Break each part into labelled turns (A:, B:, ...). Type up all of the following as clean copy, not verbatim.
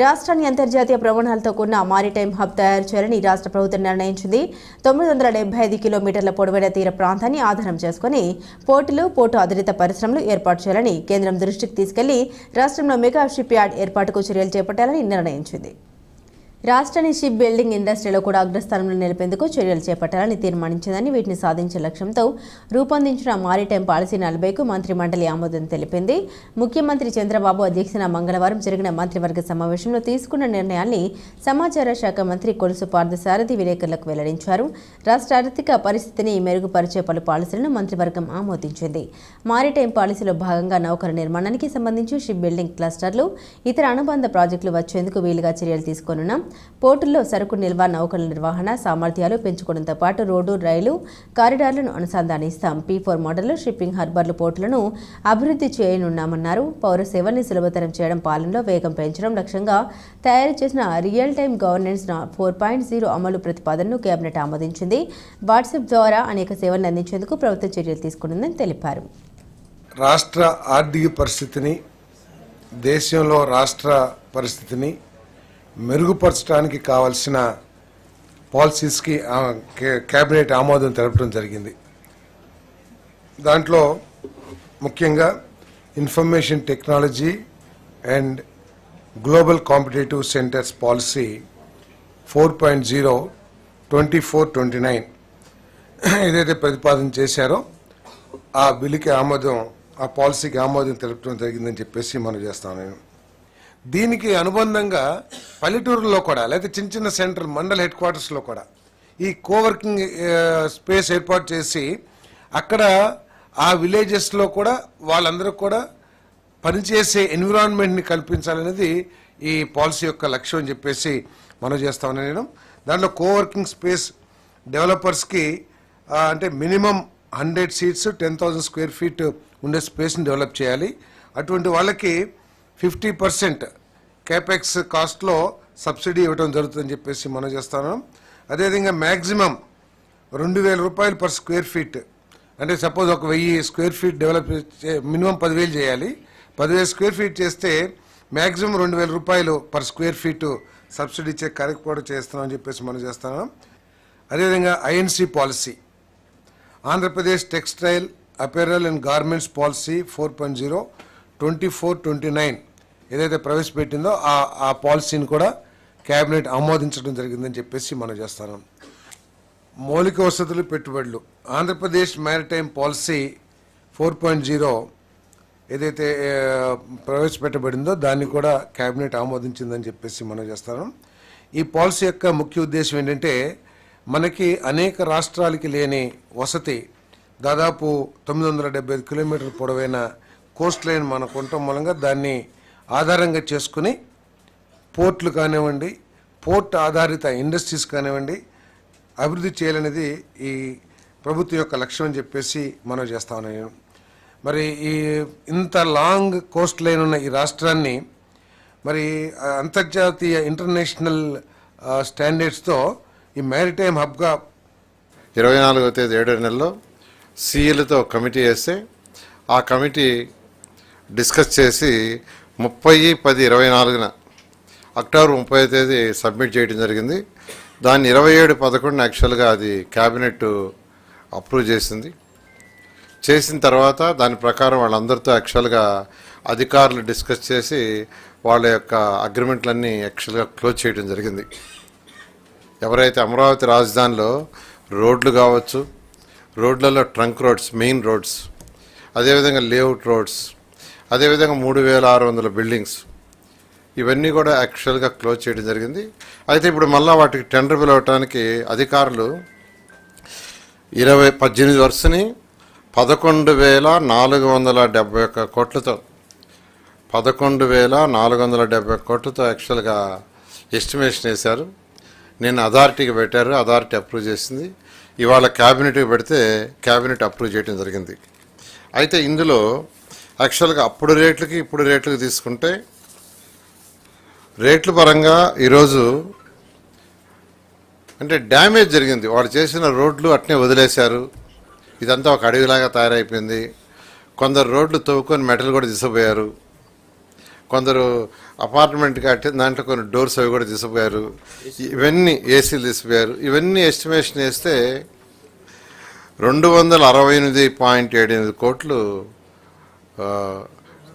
A: రాష్ట్రాన్ని అంతర్జాతీయ ప్రమాణాలతో కూడిన మారిటైమ్ హబ్ తయారు చేయాలని రాష్ట్ర ప్రభుత్వం నిర్ణయించింది. 975 కిలోమీటర్ల పొడవైన తీర ప్రాంతాన్ని ఆధారం చేసుకుని పోర్టులు, పోర్టు ఆధారిత పరిశ్రమలు ఏర్పాటు చేయాలని కేంద్రం దృష్టికి తీసుకెళ్లి రాష్ట్రంలో మెగా షిప్ యార్డ్ ఏర్పాటుకు చర్యలు చేపట్టాలని నిర్ణయించింది. రాష్ట్రాన్ని షిప్ బిల్డింగ్ ఇండస్ట్రీలో కూడా అగ్రస్థానంలో నిలిపేందుకు చర్యలు చేపట్టాలని తీర్మానించిందని, వీటిని సాధించే లక్ష్యంతో రూపొందించిన మారిటైమ్ పాలసీ 40కు మంత్రి మండలి ఆమోదం తెలిపింది. ముఖ్యమంత్రి చంద్రబాబు అధ్యక్షతన మంగళవారం జరిగిన మంత్రివర్గ సమావేశంలో తీసుకున్న నిర్ణయాన్ని సమాచార శాఖ మంత్రి కొలుసు పార్థసారథి విలేకరులకు వెల్లడించారు. రాష్ట్ర ఆర్థిక పరిస్థితిని మెరుగుపరిచే పలు పాలసీలను మంత్రివర్గం ఆమోదించింది. మారిటైమ్ పాలసీలో భాగంగా నౌకల నిర్మాణానికి సంబంధించి షిప్ బిల్డింగ్ క్లస్టర్లు, ఇతర అనుబంధ ప్రాజెక్టులు వచ్చేందుకు వీలుగా చర్యలు తీసుకోనున్నాం. పోర్టుల్లో సరుకు నిల్వ, నౌకల నిర్వహణ సామర్థ్యాలు పెంచుకోవడంతో పాటు రోడ్డు, రైలు కారిడార్లను అనుసంధానిస్తాం. P4 మోడల్లో షిప్పింగ్ హార్బర్లు, పోర్టులను అభివృద్ధి చేయనున్నామన్నారు. పౌర సేవల్ని సులభతరం చేయడం, పాలనలో వేగం పెంచడం లక్ష్యంగా తయారు చేసిన రియల్ టైమ్ గవర్నెన్స్ 4.0 అమలు ప్రతిపాదనను కేబినెట్ ఆమోదించింది. వాట్సాప్ ద్వారా అనేక సేవలను అందించేందుకు ప్రభుత్వం చర్యలు తీసుకుంటుందని తెలిపారు.
B: రాష్ట్ర ఆర్థిక పరిస్థితిని, దేశంలో రాష్ట్ర పరిస్థితిని మెరుగుపరచడానికి కావాల్సిన పాలసీస్కి కేబినెట్ ఆమోదం తెలపడం జరిగింది. దాంట్లో ముఖ్యంగా information technology and global competitive centres policy 4.0 2429 ఏదైతే ప్రతిపాదన చేశారో ఆ బిల్లుకి ఆ పాలసీకి ఆమోదం తెలపడం జరిగిందని చెప్పేసి మనం చేస్తాను. నేను దీనికి అనుబంధంగా పల్లెటూరులో కూడా, లేదా చిన్న చిన్న సెంటర్ మండల్ హెడ్ క్వార్టర్స్లో కూడా ఈ కోవర్కింగ్ స్పేస్ ఏర్పాటు చేసి అక్కడ ఆ విలేజెస్లో కూడా వాళ్ళందరూ కూడా పనిచేసే ఎన్విరాన్మెంట్ని కల్పించాలనేది ఈ పాలసీ యొక్క లక్ష్యం అని చెప్పేసి మనం చేస్తామని నేను. దాంట్లో కోవర్కింగ్ స్పేస్ డెవలపర్స్కి అంటే మినిమం 100 సీట్స్ 10,000 స్క్వేర్ ఫీట్ ఉండే స్పేస్ని డెవలప్ చేయాలి. అటువంటి వాళ్ళకి 50% క్యాపెక్స్ కాస్ట్లో సబ్సిడీ ఇవ్వడం జరుగుతుందని చెప్పేసి మనం చేస్తాను. అదేవిధంగా మ్యాక్సిమం 2,000 రూపాయలు పర్ స్క్వేర్ ఫీట్, అంటే సపోజ్ ఒక 1000 స్క్వేర్ ఫీట్ డెవలప్ మినిమం 10,000 చేయాలి. 10,000 స్క్వేర్ ఫీట్ చేస్తే మ్యాక్సిమం 2,000 రూపాయలు పర్ స్క్వేర్ ఫీట్ సబ్సిడీ ఇచ్చే కార్యక్రమం చేస్తున్నామని చెప్పేసి మనం చేస్తాను. అదేవిధంగా INC policy, Andhra Pradesh textile, apparel and garments policy 4.0 2429 ఏదైతే ప్రవేశపెట్టిందో ఆ పాలసీని కూడా కేబినెట్ ఆమోదించడం జరిగిందని చెప్పేసి మనం చేస్తాను. మౌలిక వసతులు, పెట్టుబడులు, ఆంధ్రప్రదేశ్ మ్యారిటైమ్ పాలసీ 4.0 ఏదైతే ప్రవేశపెట్టబడిందో దాన్ని కూడా కేబినెట్ ఆమోదించిందని చెప్పేసి మనం చేస్తాను. ఈ పాలసీ యొక్క ముఖ్య ఉద్దేశం ఏంటంటే, మనకి అనేక రాష్ట్రాలకి లేని వసతి, దాదాపు 975 కిలోమీటర్ల పొడవైన కోస్ట్ లైన్ మనకు ఉండటం మూలంగా దాన్ని ఆధారంగా చేసుకుని పోర్ట్లు కానివ్వండి, పోర్ట్ ఆధారిత ఇండస్ట్రీస్ కానివ్వండి అభివృద్ధి చేయాలనేది ఈ ప్రభుత్వం యొక్క లక్ష్యం అని చెప్పేసి మనం చేస్తా ఉన్నాను. మరి ఈ ఇంత లాంగ్ కోస్ట్ లైన్ ఉన్న ఈ రాష్ట్రాన్ని మరి అంతర్జాతీయ ఇంటర్నేషనల్ స్టాండర్డ్స్తో ఈ మ్యారిటైమ్ హబ్గా
C: 24వ తేదీ 7వ నెలలో సీఈలతో కమిటీ వేస్తే ఆ కమిటీ డిస్కస్ చేసి 30/10/24 అక్టోబర్ 30వ తేదీ సబ్మిట్ చేయడం జరిగింది. దాన్ని 27/11 యాక్చువల్గా అది క్యాబినెట్ అప్రూవ్ చేసింది. చేసిన తర్వాత దాని ప్రకారం వాళ్ళందరితో యాక్చువల్గా అధికారులు డిస్కస్ చేసి వాళ్ళ యొక్క అగ్రిమెంట్లన్నీ యాక్చువల్గా క్లోజ్ చేయడం జరిగింది. ఎవరైతే అమరావతి రాజధానిలో రోడ్లు కావచ్చు, రోడ్లలో ట్రంక్ రోడ్స్, మెయిన్ రోడ్స్, అదేవిధంగా లేఅవుట్ రోడ్స్, అదేవిధంగా 3600 బిల్డింగ్స్, ఇవన్నీ కూడా యాక్చువల్గా క్లోజ్ చేయడం జరిగింది. అయితే ఇప్పుడు మళ్ళీ వాటికి టెండర్ పిలవటానికి అధికారులు 18 వర్షని 11,471 కోట్లతో 11,470 కోట్లతో యాక్చువల్గా ఎస్టిమేషన్ వేశారు. నేను అథారిటీకి పెట్టారు, అథారిటీ అప్రూవ్ చేసింది. ఇవాళ క్యాబినెట్కి పెడితే క్యాబినెట్ అప్రూవ్ చేయడం జరిగింది. అయితే ఇందులో యాక్చువల్గా అప్పుడు రేట్లకి ఇప్పుడు రేట్లకి తీసుకుంటే రేట్ల పరంగా ఈరోజు అంటే డ్యామేజ్ జరిగింది. వాళ్ళు చేసిన రోడ్లు అట్నే వదిలేశారు. ఇదంతా ఒక అడవిలాగా తయారైపోయింది. కొందరు రోడ్లు తవ్వుకొని మెటల్ కూడా తీసుకుపోయారు. కొందరు అపార్ట్మెంట్ కట్టి దాంట్లో కొన్ని డోర్స్ అవి కూడా తీసుకుపోయారు, ఇవన్నీ ఏసీలు తీసుకుపోయారు. ఇవన్నీ ఎస్టిమేషన్ వేస్తే 268.78 కోట్లు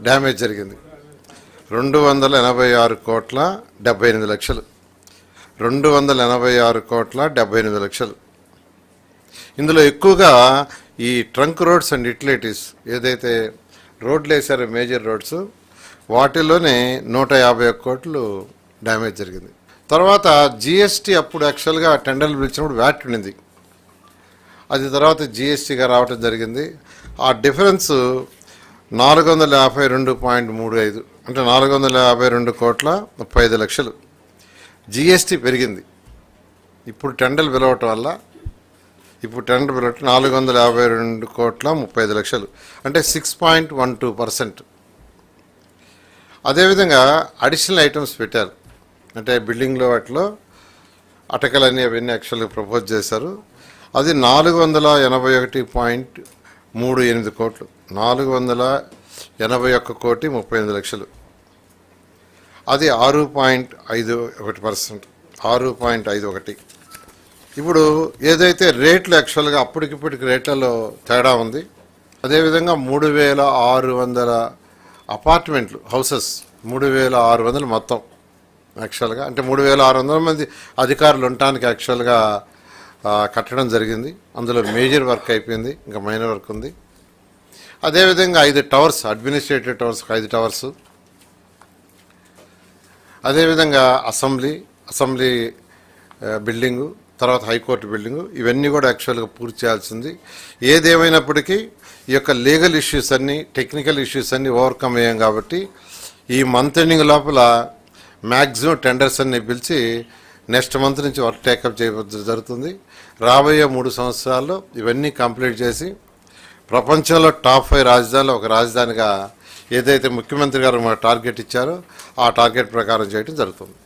C: డ్యామేజ్ జరిగింది. 286 కోట్ల 78 లక్షలు, 286 కోట్ల 78 లక్షలు. ఇందులో ఎక్కువగా ఈ ట్రంక్ రోడ్స్ అండ్ యుటిలిటీస్ ఏదైతే రోడ్లు వేసారో మేజర్ రోడ్స్ వాటిల్లోనే 151 కోట్లు డ్యామేజ్ జరిగింది. తర్వాత జిఎస్టీ అప్పుడు యాక్చువల్గా టెండర్లు పిలిచినప్పుడు వ్యాట్ ఉండింది, అది తర్వాత జిఎస్టీగా రావటం జరిగింది. ఆ డిఫరెన్స్ 452.35 అంటే 452 కోట్ల 35 లక్షలు జిఎస్టీ పెరిగింది. ఇప్పుడు టెండర్లు పిలవటం వల్ల 452 కోట్ల 35 లక్షలు అంటే 6.12%. అదేవిధంగా అడిషనల్ ఐటమ్స్ పెట్టారు, అంటే బిల్డింగ్లో వాటిలో అటకలన్నీ అవన్నీ యాక్చువల్గా ప్రపోజ్ చేశారు. అది 481.38 కోట్లు, 481 కోటి 35 లక్షలు. అది 6.51%, 6.51. ఇప్పుడు ఏదైతే రేట్లు యాక్చువల్గా అప్పటికిప్పటికి రేట్లలో తేడా ఉంది. అదేవిధంగా 3,600 అపార్ట్మెంట్లు హౌసెస్, 3,600 మొత్తం యాక్చువల్గా, అంటే 3,600 మంది అధికారులు ఉండటానికి యాక్చువల్గా కట్టడం జరిగింది. అందులో మేజర్ వర్క్ అయిపోయింది, ఇంకా మైనర్ వర్క్ ఉంది. అదేవిధంగా 5 టవర్స్, అడ్మినిస్ట్రేటివ్ టవర్స్ 5 టవర్స్, అదేవిధంగా అసెంబ్లీ బిల్డింగు, తర్వాత హైకోర్టు బిల్డింగు, ఇవన్నీ కూడా యాక్చువల్గా పూర్తి చేయాల్సింది. ఏదేమైనప్పటికీ ఈ యొక్క లీగల్ ఇష్యూస్ అన్నీ, టెక్నికల్ ఇష్యూస్ అన్నీ ఓవర్కమ్ అయ్యాం కాబట్టి ఈ మంత్ ఎండింగ్ లోపల మ్యాక్సిమం టెండర్స్ అన్ని పిలిచి నెక్స్ట్ మంత్ నుంచి వర్క్ టేకప్ చేయడం జరుగుతుంది. రాబోయే 3 సంవత్సరాల్లో ఇవన్నీ కంప్లీట్ చేసి ప్రపంచంలో టాప్ 5 రాజధానిలో ఒక రాజధానిగా ఏదైతే ముఖ్యమంత్రి గారు మాకు టార్గెట్ ఇచ్చారో ఆ టార్గెట్ ప్రకారం చేయడం జరుగుతుంది.